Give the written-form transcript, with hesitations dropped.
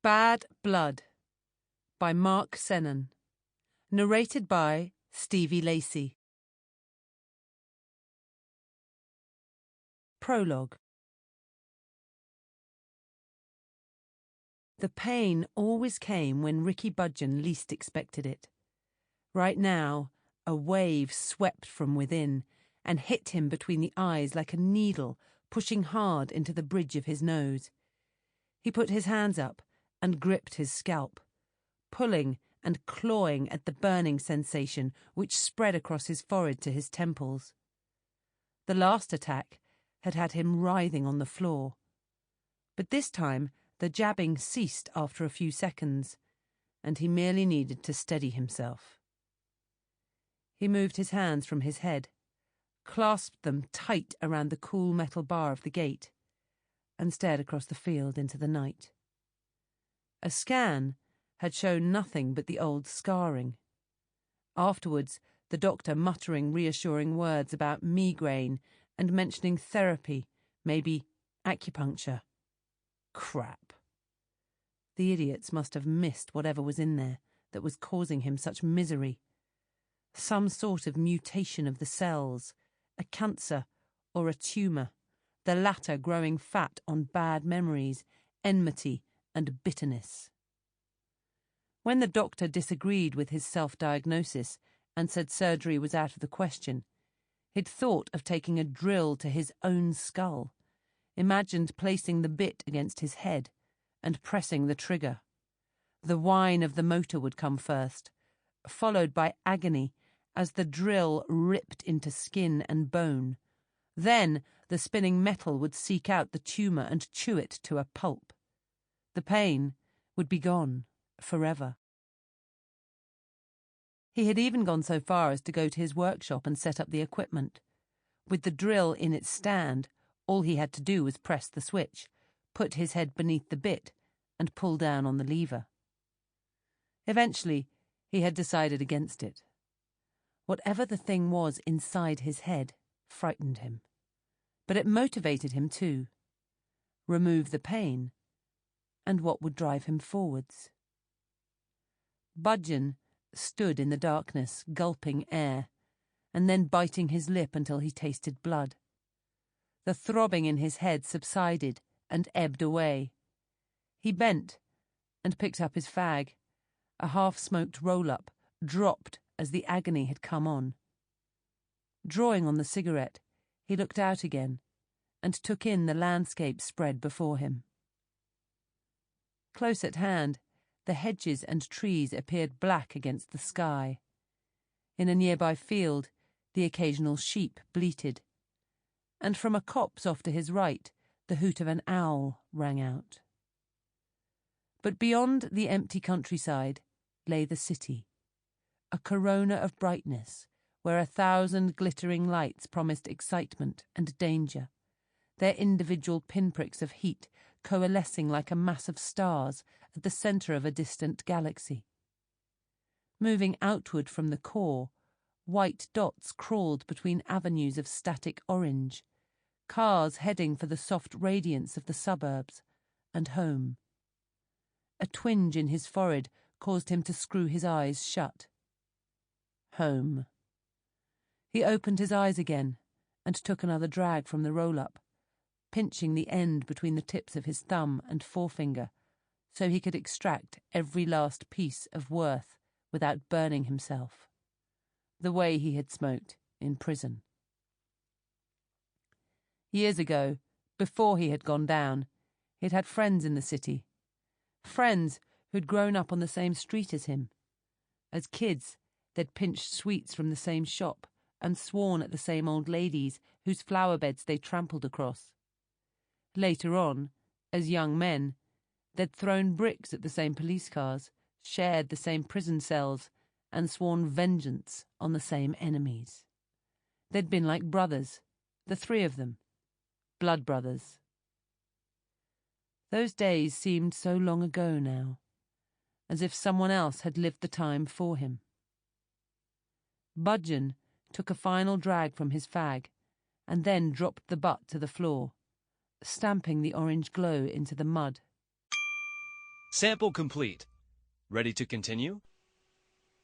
Bad Blood by Mark Sennen. Narrated by Stevie Lacey. Prologue. The pain always came when Ricky Budgeon least expected it. Right now, a wave swept from within and hit him between the eyes like a needle, pushing hard into the bridge of his nose. He put his hands up and gripped his scalp, pulling and clawing at the burning sensation which spread across his forehead to his temples. The last attack had had him writhing on the floor. But this time the jabbing ceased after a few seconds, and he merely needed to steady himself. He moved his hands from his head, clasped them tight around the cool metal bar of the gate, and stared across the field into the night. A scan had shown nothing but the old scarring. Afterwards, the doctor muttering reassuring words about migraine and mentioning therapy, maybe acupuncture. Crap. The idiots must have missed whatever was in there that was causing him such misery. Some sort of mutation of the cells, a cancer or a tumour, the latter growing fat on bad memories, enmity, and bitterness. When the doctor disagreed with his self-diagnosis and said surgery was out of the question, he'd thought of taking a drill to his own skull, imagined placing the bit against his head and pressing the trigger. The whine of the motor would come first, followed by agony as the drill ripped into skin and bone. Then the spinning metal would seek out the tumour and chew it to a pulp. The pain would be gone forever. He had even gone so far as to go to his workshop and set up the equipment. With the drill in its stand, all he had to do was press the switch, put his head beneath the bit, and pull down on the lever. Eventually, he had decided against it. Whatever the thing was inside his head frightened him. But it motivated him too. Remove the pain, and what would drive him forwards? Budgeon stood in the darkness, gulping air, and then biting his lip until he tasted blood. The throbbing in his head subsided and ebbed away. He bent and picked up his fag. A half-smoked roll-up dropped as the agony had come on. Drawing on the cigarette, he looked out again and took in the landscape spread before him. Close at hand, the hedges and trees appeared black against the sky. In a nearby field, the occasional sheep bleated, and from a copse off to his right, the hoot of an owl rang out. But beyond the empty countryside lay the city, a corona of brightness where 1,000 glittering lights promised excitement and danger, their individual pinpricks of heat coalescing like a mass of stars at the centre of a distant galaxy. Moving outward from the core, white dots crawled between avenues of static orange, cars heading for the soft radiance of the suburbs and home. A twinge in his forehead caused him to screw his eyes shut. Home. He opened his eyes again and took another drag from the roll-up, pinching the end between the tips of his thumb and forefinger so he could extract every last piece of worth without burning himself, the way he had smoked in prison. Years ago, before he had gone down, he'd had friends in the city, friends who'd grown up on the same street as him. As kids, they'd pinched sweets from the same shop and sworn at the same old ladies whose flower beds they trampled across. Later on, as young men, they'd thrown bricks at the same police cars, shared the same prison cells, and sworn vengeance on the same enemies. They'd been like brothers, the three of them, blood brothers. Those days seemed so long ago now, as if someone else had lived the time for him. Budgeon took a final drag from his fag, and then dropped the butt to the floor, stamping the orange glow into the mud. Sample complete. Ready to continue?